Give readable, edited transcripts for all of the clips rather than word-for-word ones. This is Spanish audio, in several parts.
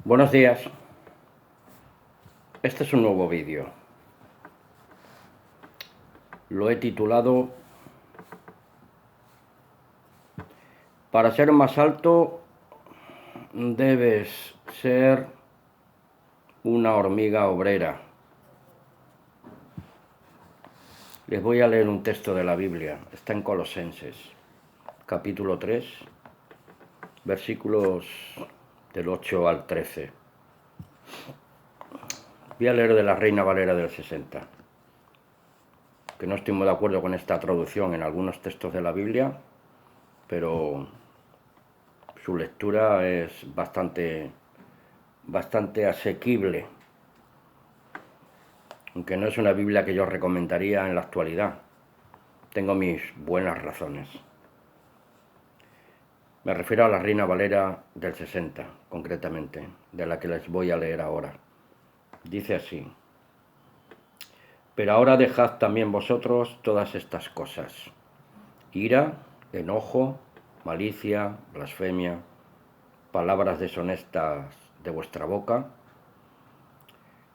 Buenos días, este es un nuevo vídeo. Lo he titulado Para ser más alto debes ser una hormiga obrera. Les voy a leer un texto de la Biblia, está en Colosenses, capítulo 3, versículos del 8 al 13. Voy a leer de la Reina Valera del 60, que no estoy muy de acuerdo con esta traducción en algunos textos de la Biblia, pero su lectura es bastante asequible, aunque no es una Biblia que yo recomendaría en la actualidad. Tengo mis buenas razones. Me refiero a la Reina Valera del 60, concretamente, de la que les voy a leer ahora. Dice así: Pero ahora dejad también vosotros todas estas cosas: ira, enojo, malicia, blasfemia, palabras deshonestas de vuestra boca.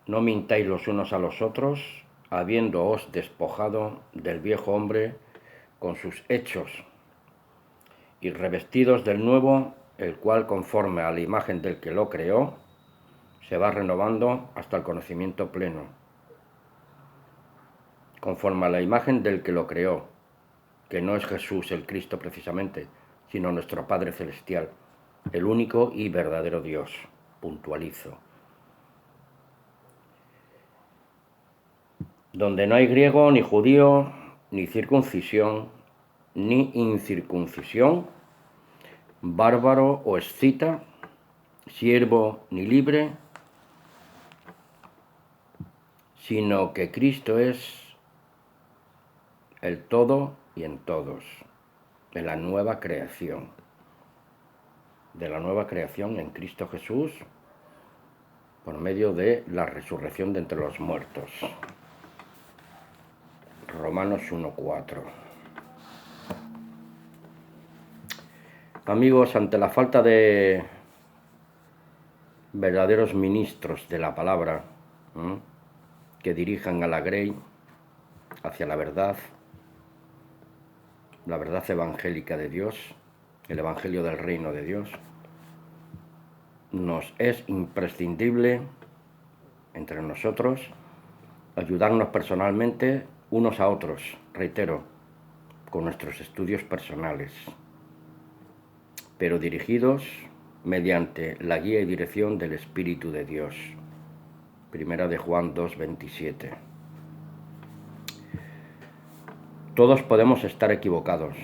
No mintáis los unos a los otros, habiéndoos despojado del viejo hombre con sus hechos, y revestidos del nuevo, el cual, conforme a la imagen del que lo creó, se va renovando hasta el conocimiento pleno. Conforme a la imagen del que lo creó, que no es Jesús el Cristo precisamente, sino nuestro Padre Celestial, el único y verdadero Dios. Puntualizo. Donde no hay griego, ni judío, ni circuncisión, ni incircuncisión, bárbaro o escita, siervo ni libre, sino que Cristo es el todo y en todos, de la nueva creación en Cristo Jesús, por medio de la resurrección de entre los muertos. Romanos 1:4. Amigos, ante la falta de verdaderos ministros de la palabra que dirijan a la grey hacia la verdad evangélica de Dios, el evangelio del reino de Dios, nos es imprescindible entre nosotros ayudarnos personalmente unos a otros, reitero, con nuestros estudios personales, pero dirigidos mediante la guía y dirección del Espíritu de Dios. Primera de Juan 2:27. Todos podemos estar equivocados,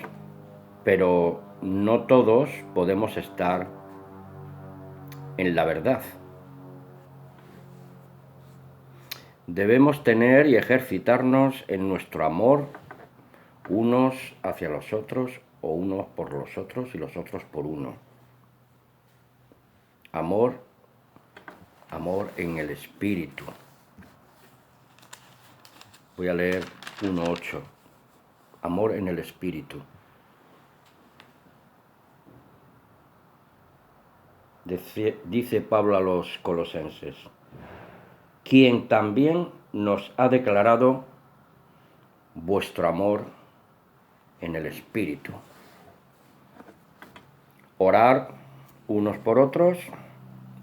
pero no todos podemos estar en la verdad. Debemos tener y ejercitarnos en nuestro amor unos hacia los otros, o unos por los otros y los otros por uno. Amor en el Espíritu. Voy a leer 1:8. Amor en el Espíritu. Dice Pablo a los colosenses: quien también nos ha declarado vuestro amor en el Espíritu. Orar unos por otros.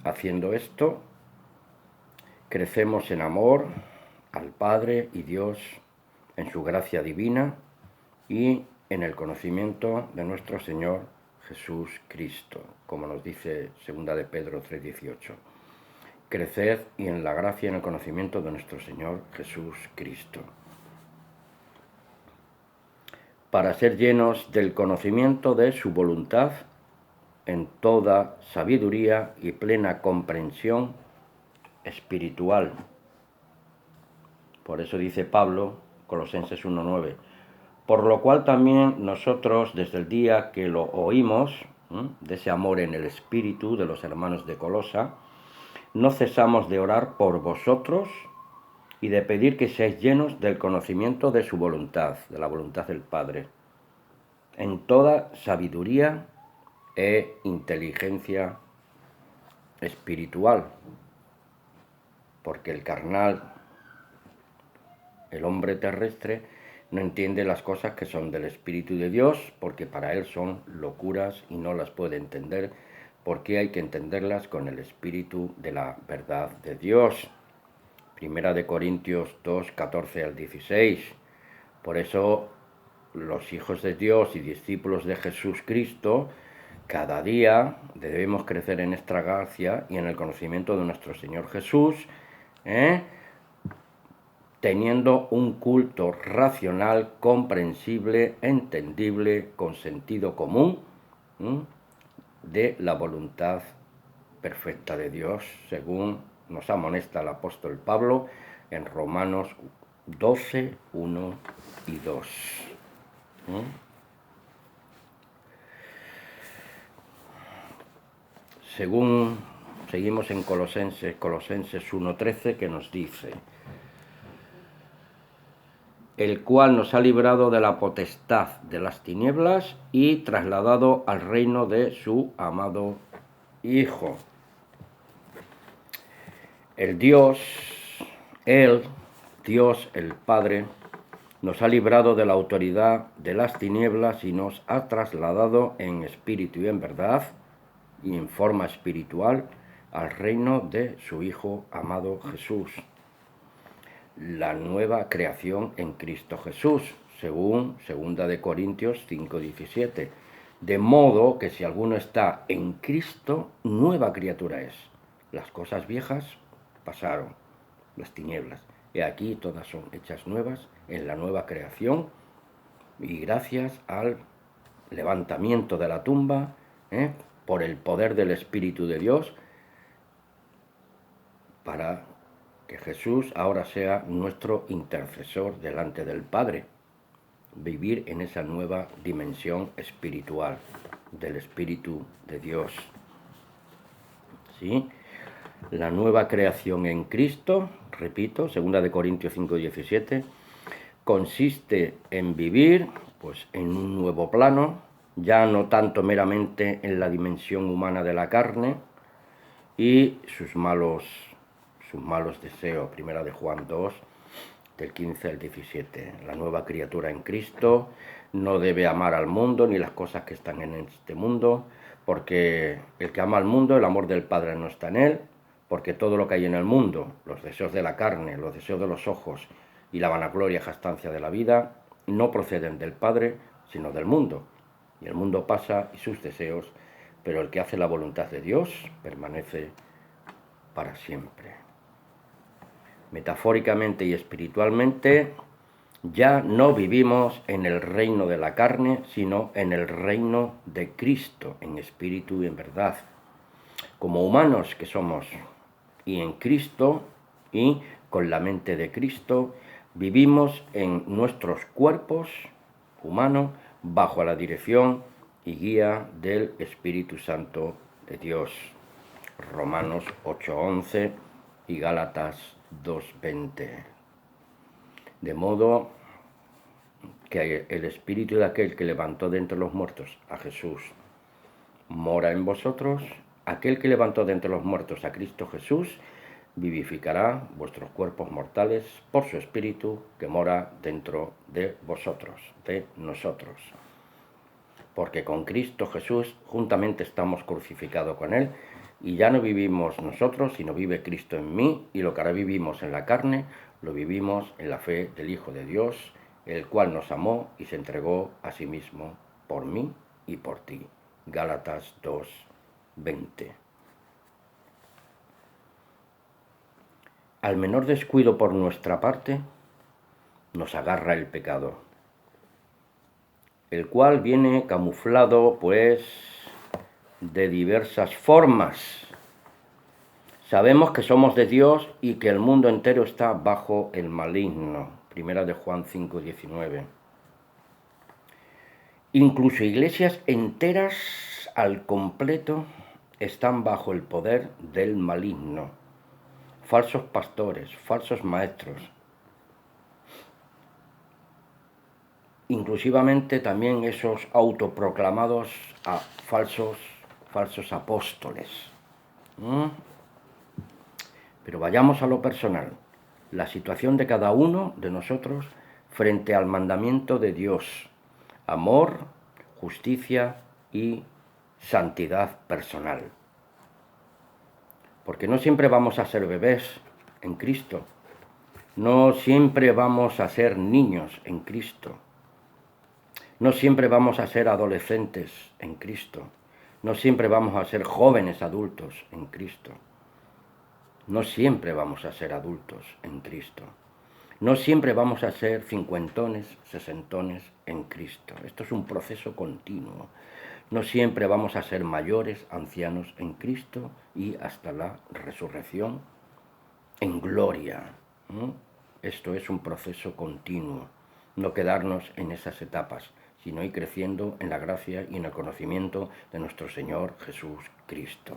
Haciendo esto, crecemos en amor al Padre y Dios, en su gracia divina y en el conocimiento de nuestro Señor Jesús Cristo, como nos dice 2 de Pedro 3:18. Creced y en la gracia y en el conocimiento de nuestro Señor Jesús Cristo, para ser llenos del conocimiento de su voluntad en toda sabiduría y plena comprensión espiritual. Por eso dice Pablo, Colosenses 1:9, por lo cual también nosotros, desde el día que lo oímos, de ese amor en el Espíritu de los hermanos de Colosa, no cesamos de orar por vosotros y de pedir que seáis llenos del conocimiento de su voluntad, de la voluntad del Padre, en toda sabiduría e inteligencia espiritual, porque el carnal, el hombre terrestre, no entiende las cosas que son del Espíritu de Dios, porque para él son locuras y no las puede entender, porque hay que entenderlas con el Espíritu de la verdad de Dios. Primera de Corintios 2, 14 al 16. Por eso los hijos de Dios y discípulos de Jesucristo, cada día debemos crecer en esta gracia y en el conocimiento de nuestro Señor Jesús, teniendo un culto racional, comprensible, entendible, con sentido común, de la voluntad perfecta de Dios, según nos amonesta el apóstol Pablo en Romanos 12, 1 y 2. Según seguimos en Colosenses 1:13, que nos dice: el cual nos ha librado de la potestad de las tinieblas y trasladado al reino de su amado Hijo. Dios el Padre, nos ha librado de la autoridad de las tinieblas y nos ha trasladado en espíritu y en verdad y en forma espiritual al reino de su Hijo amado Jesús, la nueva creación en Cristo Jesús, según 2 de Corintios 5:17. De modo que si alguno está en Cristo, nueva criatura es. Las cosas viejas pasaron, las tinieblas, y aquí todas son hechas nuevas en la nueva creación, y gracias al levantamiento de la tumba, por el poder del Espíritu de Dios, para que Jesús ahora sea nuestro intercesor delante del Padre, vivir en esa nueva dimensión espiritual del Espíritu de Dios. ¿Sí? La nueva creación en Cristo, repito, 2 de Corintios 5:17, consiste en vivir pues en un nuevo plano, ya no tanto meramente en la dimensión humana de la carne y sus malos deseos. Primera de Juan 2, del 15 al 17. La nueva criatura en Cristo no debe amar al mundo ni las cosas que están en este mundo, porque el que ama al mundo, el amor del Padre no está en él, porque todo lo que hay en el mundo, los deseos de la carne, los deseos de los ojos y la vanagloria y jactancia de la vida, no proceden del Padre, sino del mundo. Y el mundo pasa y sus deseos, pero el que hace la voluntad de Dios permanece para siempre. Metafóricamente y espiritualmente, ya no vivimos en el reino de la carne, sino en el reino de Cristo, en espíritu y en verdad. Como humanos que somos, y en Cristo, y con la mente de Cristo, vivimos en nuestros cuerpos humanos bajo la dirección y guía del Espíritu Santo de Dios. Romanos 8:11 y Gálatas 2:20. De modo que el Espíritu de aquel que levantó de entre los muertos a Jesús mora en vosotros. Aquel que levantó de entre los muertos a Cristo Jesús vivificará vuestros cuerpos mortales por su Espíritu que mora dentro de vosotros, de nosotros. Porque con Cristo Jesús juntamente estamos crucificados con Él, y ya no vivimos nosotros, sino vive Cristo en mí, y lo que ahora vivimos en la carne, lo vivimos en la fe del Hijo de Dios, el cual nos amó y se entregó a sí mismo por mí y por ti. Gálatas 2:20. Al menor descuido por nuestra parte, nos agarra el pecado, el cual viene camuflado, pues, de diversas formas. Sabemos que somos de Dios y que el mundo entero está bajo el maligno. Primera de Juan 5:19. Incluso iglesias enteras al completo están bajo el poder del maligno. Falsos pastores, falsos maestros. Inclusivamente también esos autoproclamados falsos apóstoles. Pero vayamos a lo personal. La situación de cada uno de nosotros frente al mandamiento de Dios. Amor, justicia y santidad personal. Porque no siempre vamos a ser bebés en Cristo. No siempre vamos a ser niños en Cristo. No siempre vamos a ser adolescentes en Cristo. No siempre vamos a ser jóvenes adultos en Cristo. No siempre vamos a ser adultos en Cristo. No siempre vamos a ser cincuentones, sesentones en Cristo. Esto es un proceso continuo. No siempre vamos a ser mayores, ancianos en Cristo y hasta la resurrección en gloria. Esto es un proceso continuo. No quedarnos en esas etapas, sino ir creciendo en la gracia y en el conocimiento de nuestro Señor Jesús Cristo.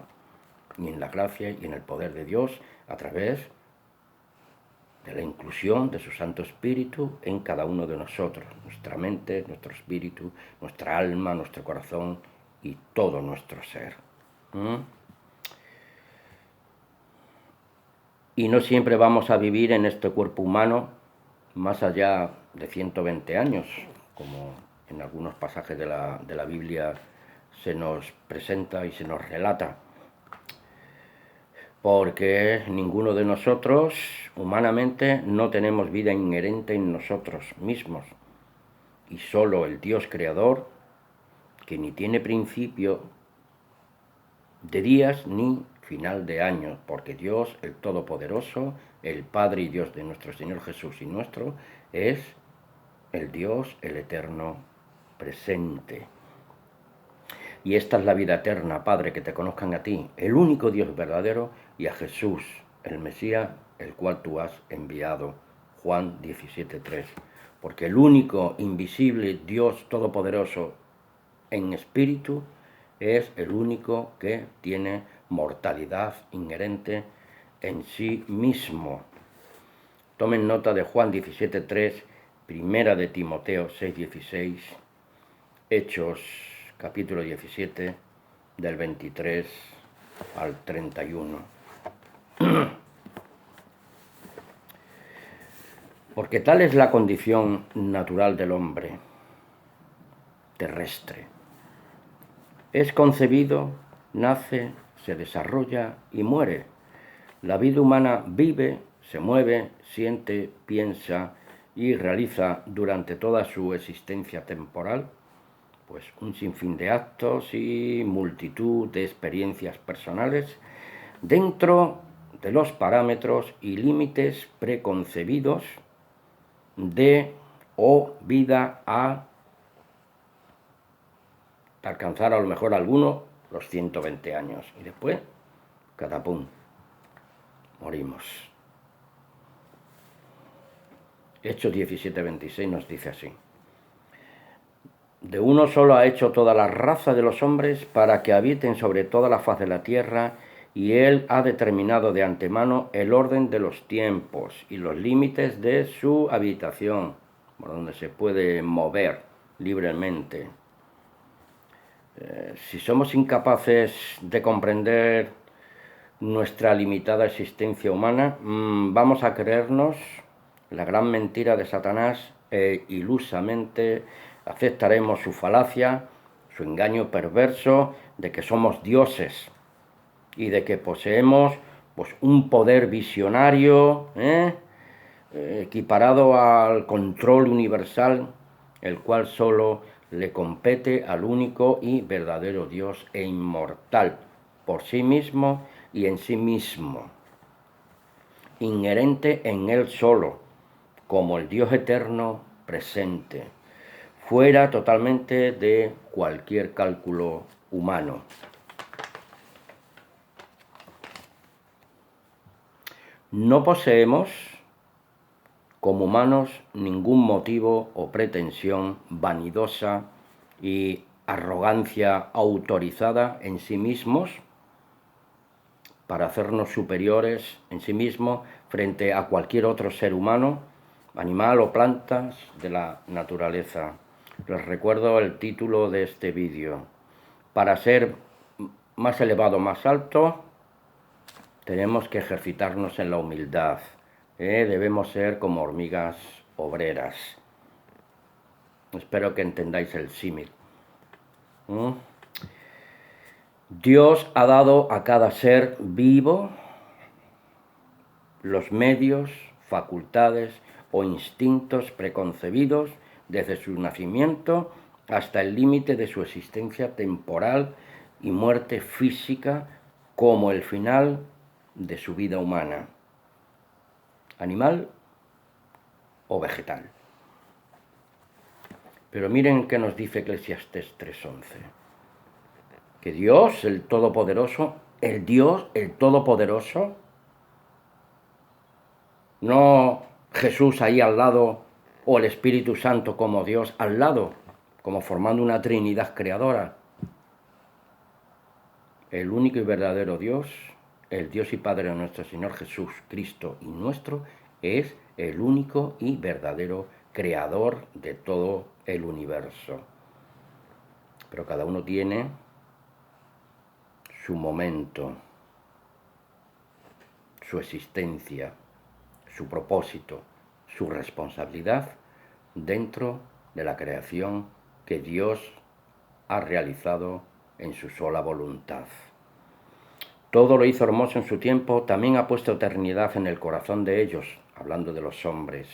Y en la gracia y en el poder de Dios a través de la inclusión de su Santo Espíritu en cada uno de nosotros, nuestra mente, nuestro espíritu, nuestra alma, nuestro corazón y todo nuestro ser. Y no siempre vamos a vivir en este cuerpo humano más allá de 120 años, como en algunos pasajes de la Biblia se nos presenta y se nos relata. Porque ninguno de nosotros, humanamente, no tenemos vida inherente en nosotros mismos. Y solo el Dios creador, que ni tiene principio de días ni final de años, porque Dios, el Todopoderoso, el Padre y Dios de nuestro Señor Jesús y nuestro, es el Dios, el Eterno presente. Y esta es la vida eterna, Padre, que te conozcan a ti, el único Dios verdadero, y a Jesús, el Mesías, el cual tú has enviado. Juan 17:3. Porque el único, invisible Dios todopoderoso en espíritu es el único que tiene mortalidad inherente en sí mismo. Tomen nota de Juan 17:3, Primera de Timoteo 6:16, Hechos capítulo 17, del 23 al 31. Porque tal es la condición natural del hombre terrestre. Es concebido, nace, se desarrolla y muere. La vida humana vive, se mueve, siente, piensa y realiza durante toda su existencia temporal pues un sinfín de actos y multitud de experiencias personales dentro de los parámetros y límites preconcebidos de vida a alcanzar a lo mejor alguno los 120 años y después, catapum, morimos. Hechos 17:26 nos dice así: de uno solo ha hecho toda la raza de los hombres para que habiten sobre toda la faz de la tierra, y él ha determinado de antemano el orden de los tiempos y los límites de su habitación, por donde se puede mover libremente. Si somos incapaces de comprender nuestra limitada existencia humana, vamos a creernos la gran mentira de Satanás e ilusamente aceptaremos su falacia, su engaño perverso de que somos dioses y de que poseemos pues, un poder visionario equiparado al control universal, el cual solo le compete al único y verdadero Dios e inmortal, por sí mismo y en sí mismo, inherente en él solo, como el Dios eterno presente, fuera totalmente de cualquier cálculo humano. No poseemos, como humanos, ningún motivo o pretensión vanidosa y arrogancia autorizada en sí mismos para hacernos superiores en sí mismos frente a cualquier otro ser humano, animal o plantas de la naturaleza. Les recuerdo el título de este vídeo: para ser más elevado, más alto, tenemos que ejercitarnos en la humildad. Debemos ser como hormigas obreras. Espero que entendáis el símil. Dios ha dado a cada ser vivo los medios, facultades o instintos preconcebidos desde su nacimiento hasta el límite de su existencia temporal y muerte física como el final de su vida humana, animal o vegetal. Pero miren qué nos dice Eclesiastés 3:11. Que Dios, el Todopoderoso, no Jesús ahí al lado o el Espíritu Santo como Dios al lado, como formando una Trinidad creadora. El único y verdadero Dios, el Dios y Padre de nuestro Señor Jesús Cristo y nuestro, es el único y verdadero creador de todo el universo. Pero cada uno tiene su momento, su existencia, su propósito, su responsabilidad dentro de la creación que Dios ha realizado en su sola voluntad. Todo lo hizo hermoso en su tiempo, también ha puesto eternidad en el corazón de ellos, hablando de los hombres.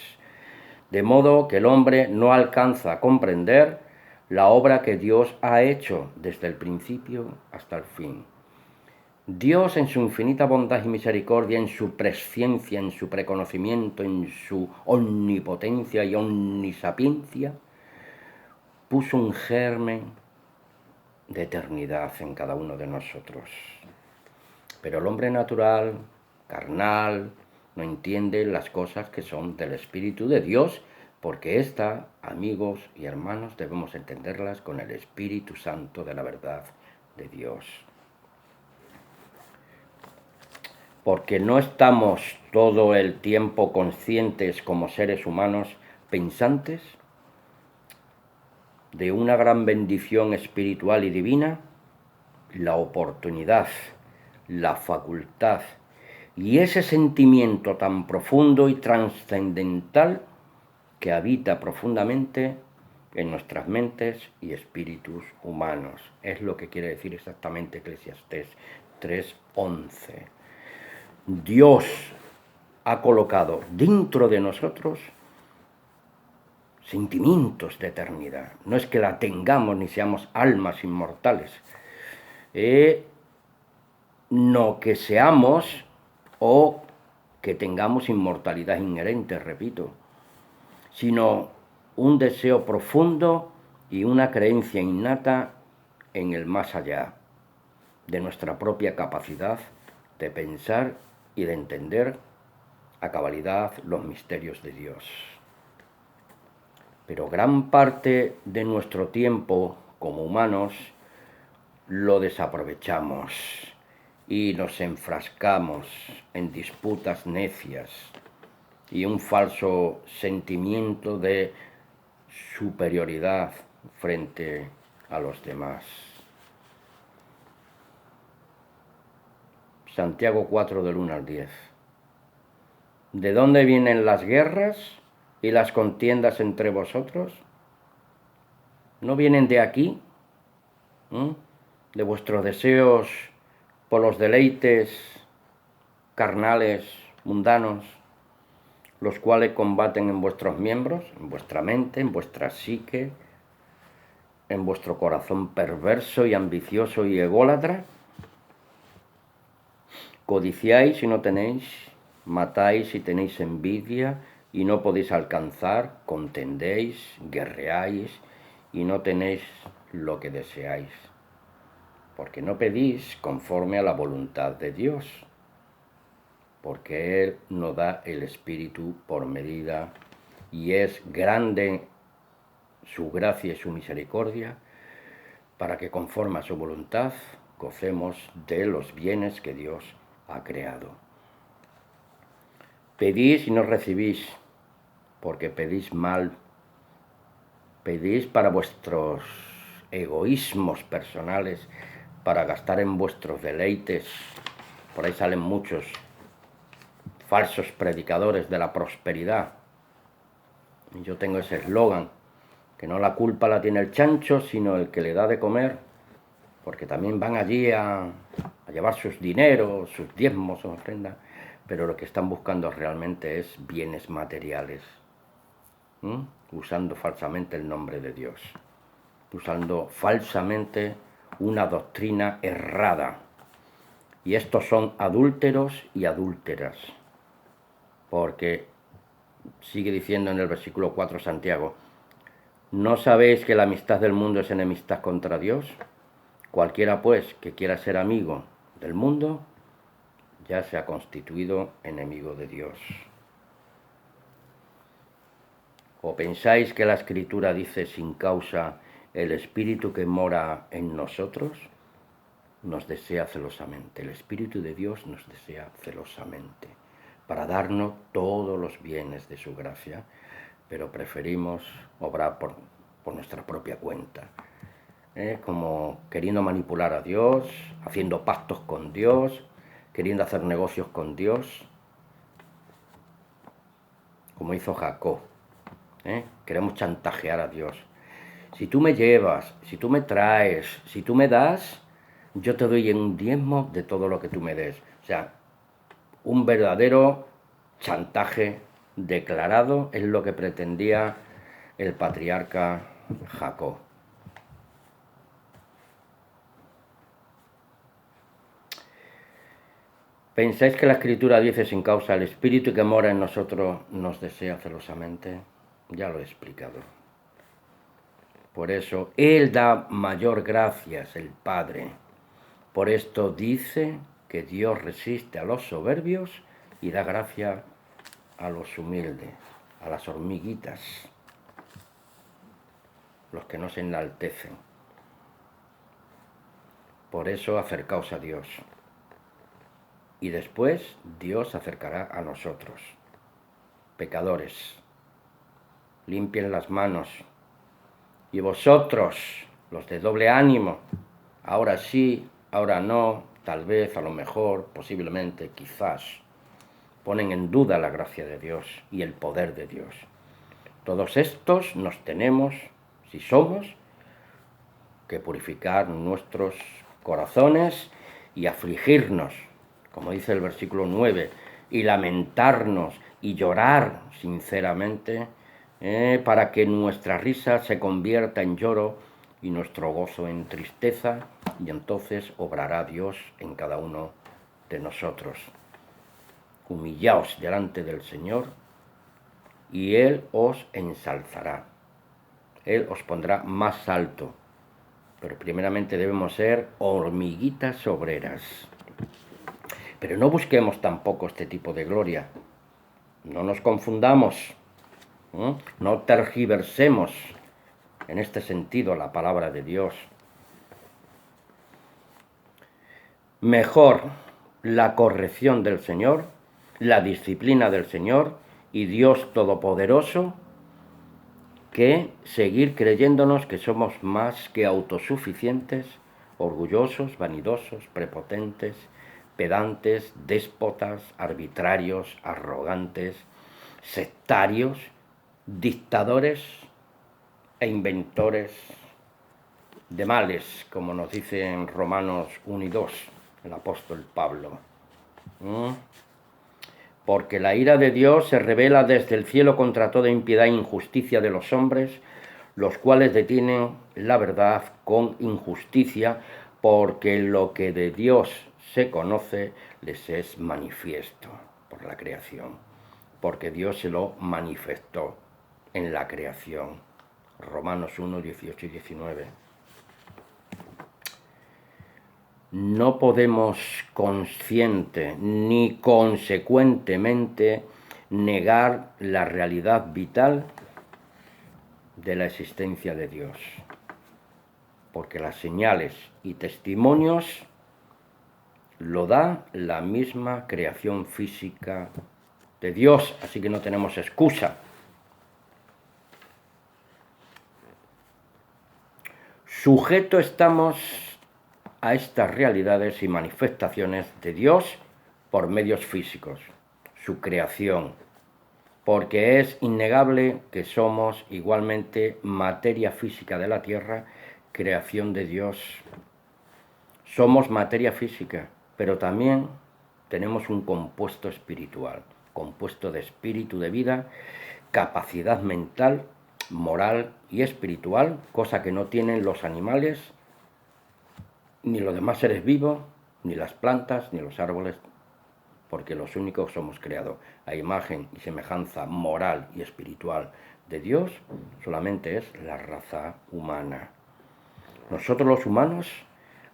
De modo que el hombre no alcanza a comprender la obra que Dios ha hecho desde el principio hasta el fin. Dios, en su infinita bondad y misericordia, en su presciencia, en su preconocimiento, en su omnipotencia y omnisapiencia, puso un germen de eternidad en cada uno de nosotros. Pero el hombre natural, carnal, no entiende las cosas que son del Espíritu de Dios, porque esta, amigos y hermanos, debemos entenderlas con el Espíritu Santo de la verdad de Dios. Porque no estamos todo el tiempo conscientes como seres humanos, pensantes de una gran bendición espiritual y divina, la oportunidad, la facultad y ese sentimiento tan profundo y trascendental que habita profundamente en nuestras mentes y espíritus humanos. Es lo que quiere decir exactamente Eclesiastés 3:11. Dios ha colocado dentro de nosotros sentimientos de eternidad. No es que la tengamos ni seamos almas inmortales, no que seamos o que tengamos inmortalidad inherente, repito, sino un deseo profundo y una creencia innata en el más allá de nuestra propia capacidad de pensar y de entender a cabalidad los misterios de Dios. Pero gran parte de nuestro tiempo como humanos lo desaprovechamos y nos enfrascamos en disputas necias y un falso sentimiento de superioridad frente a los demás. Santiago 4 del 1 al 10. ¿De dónde vienen las guerras y las contiendas entre vosotros? ¿No vienen de aquí? ¿De vuestros deseos por los deleites carnales, mundanos, los cuales combaten en vuestros miembros, en vuestra mente, en vuestra psique, en vuestro corazón perverso y ambicioso y ególatra? Codiciáis y no tenéis, matáis y tenéis envidia y no podéis alcanzar, contendéis, guerreáis y no tenéis lo que deseáis, porque no pedís conforme a la voluntad de Dios, porque Él no da el Espíritu por medida, y es grande su gracia y su misericordia, para que conforme a su voluntad gocemos de los bienes que Dios ha creado. Pedís y no recibís, porque pedís mal, pedís para vuestros egoísmos personales, para gastar en vuestros deleites Por ahí salen muchos falsos predicadores de la prosperidad. Y yo tengo ese eslogan, que no la culpa la tiene el chancho, sino el que le da de comer, porque también van allí a llevar sus dineros, sus diezmos, sus ofrendas, pero lo que están buscando realmente es bienes materiales, usando falsamente el nombre de Dios, usando falsamente una doctrina errada. Y estos son adúlteros y adúlteras, porque sigue diciendo en el versículo 4 Santiago: ¿no sabéis que la amistad del mundo es enemistad contra Dios? Cualquiera pues que quiera ser amigo del mundo ya se ha constituido enemigo de Dios. ¿O pensáis que la Escritura dice sin causa: el Espíritu que mora en nosotros nos desea celosamente? El Espíritu de Dios nos desea celosamente para darnos todos los bienes de su gracia, pero preferimos obrar por nuestra propia cuenta, como queriendo manipular a Dios, haciendo pactos con Dios, queriendo hacer negocios con Dios, como hizo Jacob. Queremos chantajear a Dios. Si tú me llevas, si tú me traes, si tú me das, yo te doy un diezmo de todo lo que tú me des. O sea, un verdadero chantaje declarado es lo que pretendía el patriarca Jacob. ¿Pensáis que la Escritura dice sin causa: el Espíritu que mora en nosotros nos desea celosamente? Ya lo he explicado. Por eso Él da mayor gracias, el Padre. Por esto dice que Dios resiste a los soberbios y da gracia a los humildes, a las hormiguitas, los que no se enaltecen. Por eso acercaos a Dios. Y después Dios se acercará a nosotros, pecadores. Limpien las manos. Y vosotros, los de doble ánimo, ahora sí, ahora no, tal vez, a lo mejor, posiblemente, quizás, ponen en duda la gracia de Dios y el poder de Dios. Todos estos nos tenemos, si somos, que purificar nuestros corazones y afligirnos, como dice el versículo 9, y lamentarnos y llorar sinceramente, para que nuestra risa se convierta en lloro y nuestro gozo en tristeza, y entonces obrará Dios en cada uno de nosotros. Humillaos delante del Señor y Él os ensalzará. Él os pondrá más alto, pero primeramente debemos ser hormiguitas obreras. Pero no busquemos tampoco este tipo de gloria. No nos confundamos. No tergiversemos en este sentido la palabra de Dios. Mejor la corrección del Señor, la disciplina del Señor y Dios Todopoderoso, que seguir creyéndonos que somos más que autosuficientes, orgullosos, vanidosos, prepotentes, pedantes, déspotas, arbitrarios, arrogantes, sectarios, dictadores e inventores de males, como nos dice en Romanos 1 y 2 el apóstol Pablo. Porque la ira de Dios se revela desde el cielo contra toda impiedad e injusticia de los hombres, los cuales detienen la verdad con injusticia, porque lo que de Dios se conoce les es manifiesto por la creación, porque Dios se lo manifestó en la creación. Romanos 1, 18 y 19. No podemos consciente ni consecuentemente negar la realidad vital de la existencia de Dios, porque las señales y testimonios lo da la misma creación física de Dios, así que no tenemos excusa. Sujeto estamos a estas realidades y manifestaciones de Dios por medios físicos, su creación, porque es innegable que somos igualmente materia física de la tierra, creación de Dios. Somos materia física, pero también tenemos un compuesto espiritual, compuesto de espíritu de vida, capacidad mental, moral y espiritual, cosa que no tienen los animales, ni los demás seres vivos, ni las plantas, ni los árboles, porque los únicos somos creados a imagen y semejanza moral y espiritual de Dios, solamente es la raza humana. Nosotros los humanos,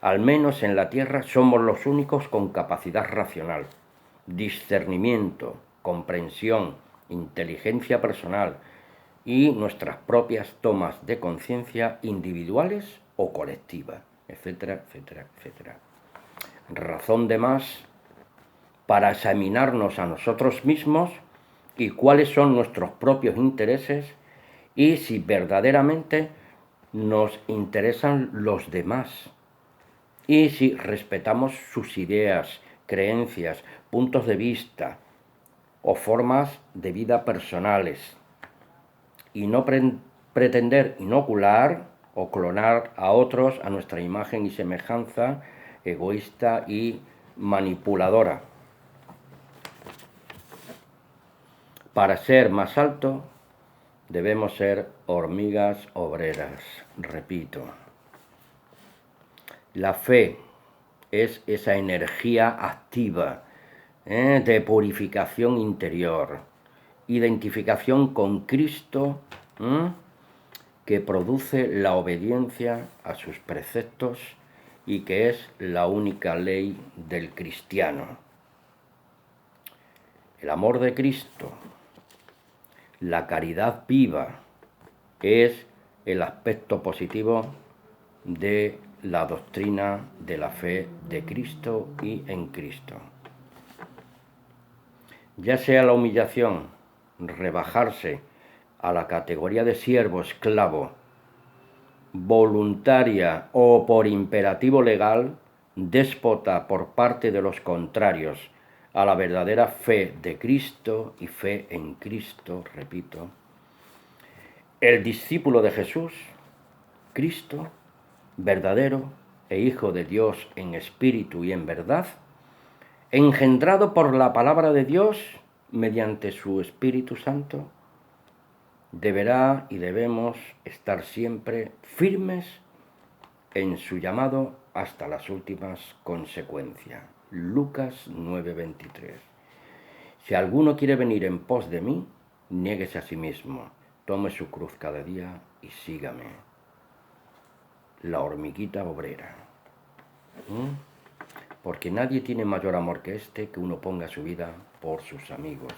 al menos en la Tierra, somos los únicos con capacidad racional, discernimiento, comprensión, inteligencia personal y nuestras propias tomas de conciencia individuales o colectivas, etcétera, etcétera, etcétera. Razón de más para examinarnos a nosotros mismos y cuáles son nuestros propios intereses y si verdaderamente nos interesan los demás y si respetamos sus ideas, creencias, puntos de vista o formas de vida personales y no pretender inocular o clonar a otros a nuestra imagen y semejanza egoísta y manipuladora. Para ser más alto, debemos ser hormigas obreras, repito. La fe es esa energía activa de purificación interior, identificación con Cristo, que produce la obediencia a sus preceptos y que es la única ley del cristiano. El amor de Cristo, la caridad viva, es el aspecto positivo de la doctrina de la fe de Cristo y en Cristo. Ya sea la humillación, rebajarse a la categoría de siervo, esclavo, voluntaria o por imperativo legal, déspota por parte de los contrarios a la verdadera fe de Cristo y fe en Cristo, repito. El discípulo de Jesús, Cristo, verdadero e Hijo de Dios en espíritu y en verdad, engendrado por la palabra de Dios mediante su Espíritu Santo, deberá y debemos estar siempre firmes en su llamado hasta las últimas consecuencias. Lucas 9:23. Si alguno quiere venir en pos de mí, niéguese a sí mismo, tome su cruz cada día y sígame. La hormiguita obrera. Porque nadie tiene mayor amor que este, que uno ponga su vida por sus amigos,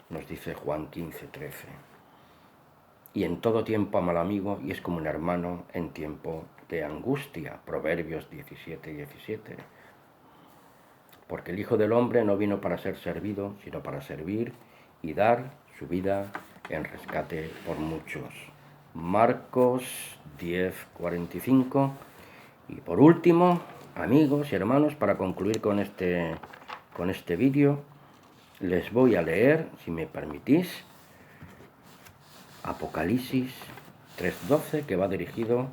nos dice Juan 15:13. Y en todo tiempo ama al amigo y es como un hermano en tiempo de angustia, Proverbios 17:17. Porque el Hijo del Hombre no vino para ser servido, sino para servir y dar su vida en rescate por muchos. Marcos 10:45. Y por último, amigos y hermanos, para concluir con este vídeo, les voy a leer, si me permitís, Apocalipsis 3:12, que va dirigido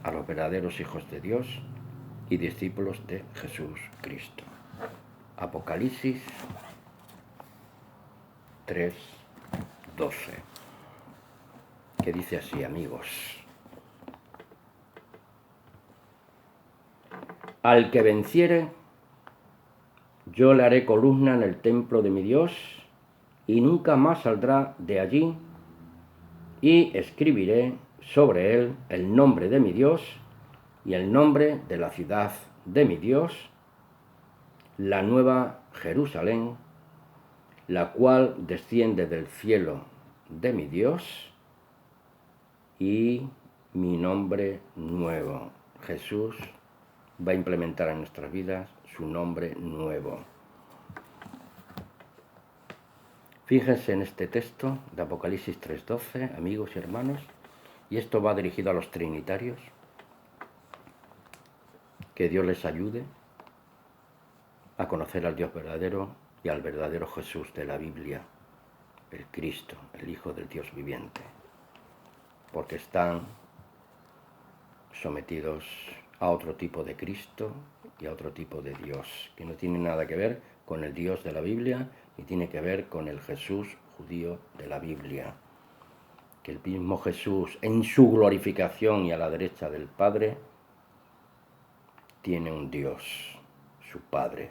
a los verdaderos hijos de Dios y discípulos de Jesús Cristo. Apocalipsis 3:12, que dice así, amigos. Al que venciere, yo le haré columna en el templo de mi Dios, y nunca más saldrá de allí, y escribiré sobre él el nombre de mi Dios y el nombre de la ciudad de mi Dios, la nueva Jerusalén, la cual desciende del cielo de mi Dios, y mi nombre nuevo. Jesús va a implementar en nuestras vidas su nombre nuevo. Fíjense en este texto de Apocalipsis 3:12, amigos y hermanos, y esto va dirigido a los trinitarios, Que Dios les ayude a conocer al Dios verdadero y al verdadero Jesús de la Biblia, el Cristo, el Hijo del Dios viviente, porque están sometidos a otro tipo de Cristo y a otro tipo de Dios, que no tiene nada que ver con el Dios de la Biblia, ni tiene que ver con el Jesús judío de la Biblia. Que el mismo Jesús, en su glorificación y a la derecha del Padre, tiene un Dios, su Padre.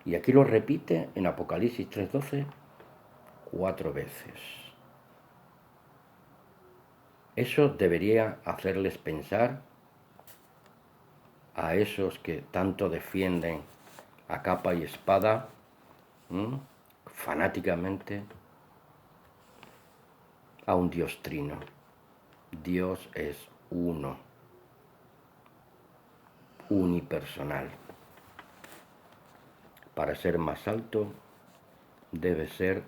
Y aquí lo repite en Apocalipsis 3:12 4 veces. Eso debería hacerles pensar a esos que tanto defienden a capa y espada, fanáticamente, a un Dios trino. Dios es uno, unipersonal. Para ser más alto, debe ser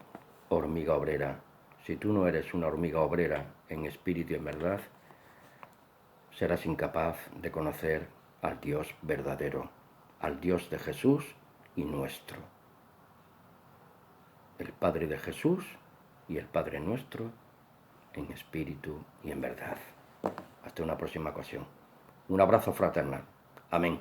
hormiga obrera. Si tú no eres una hormiga obrera en espíritu y en verdad, serás incapaz de conocer al Dios verdadero, al Dios de Jesús y nuestro. El Padre de Jesús y el Padre nuestro en espíritu y en verdad. Hasta una próxima ocasión. Un abrazo fraternal. Amén.